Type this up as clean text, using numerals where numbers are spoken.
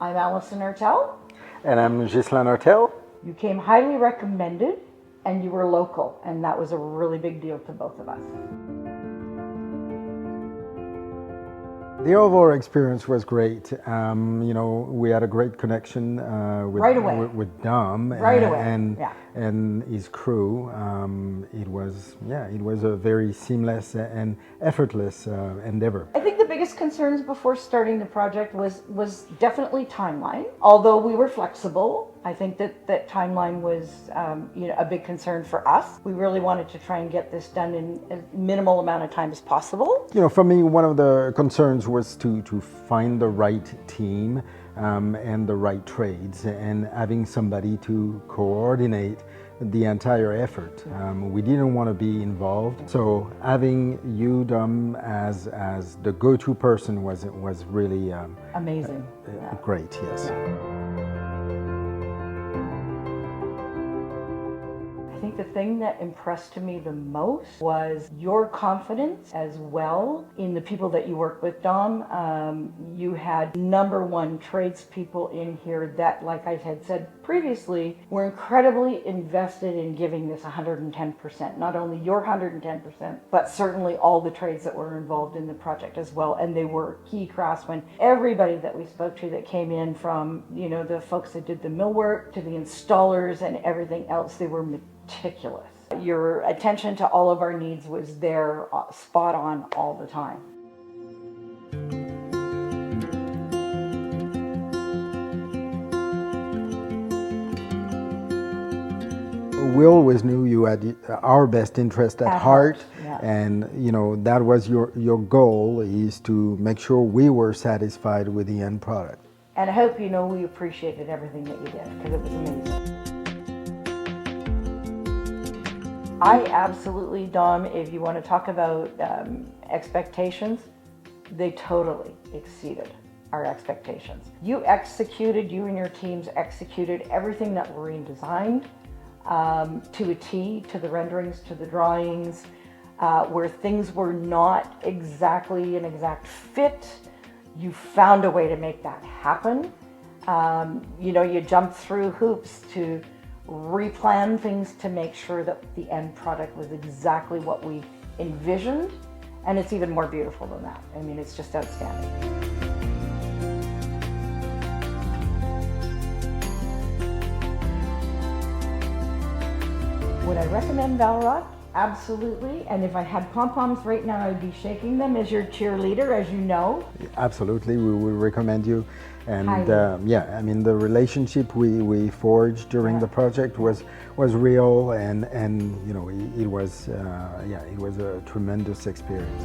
I'm Allyson Artel. And I'm Ghyslain Artel. You came highly recommended and you were local, and that was a really big deal to both of us. The overall experience was great. We had a great connection with, right away. with Dom right away. And his crew. It was a very seamless and effortless endeavor. I think the biggest concerns before starting the project was definitely timeline. Although we were flexible, I think that timeline was a big concern for us. We really wanted to try and get this done in as minimal amount of time as possible. For me, one of the concerns was to find the right team and the right trades, and having somebody to coordinate the entire effort. We didn't want to be involved, so having you, Dom, as the go-to person was really amazing. Great, yes. I think the thing that impressed me the most was your confidence as well in the people that you work with, Dom. You had #1 tradespeople in here that, like I had said previously, were incredibly invested in giving this 110%. Not only your 110%, but certainly all the trades that were involved in the project as well. And they were key craftsmen. Everybody that we spoke to that came in, from the folks that did the millwork to the installers and everything else, they were meticulous. Your attention to all of our needs was there, spot on all the time. We always knew you had our best interest at heart. Yeah. And that was your goal, is to make sure we were satisfied with the end product. And I hope we appreciated everything that you did, because it was amazing. I absolutely, Dom, if you want to talk about expectations, they totally exceeded our expectations. You and your teams executed everything that Lorraine designed to a T, to the renderings, to the drawings, where things were not exactly an exact fit. You found a way to make that happen. You jumped through hoops to replan things to make sure that the end product was exactly what we envisioned, and it's even more beautiful than that. I mean, it's just outstanding. Would I recommend VALROC? Absolutely. And if I had pom-poms right now, I'd be shaking them as your cheerleader, as you know. Absolutely, we would recommend you. And the relationship we forged during the project was real, and it was a tremendous experience.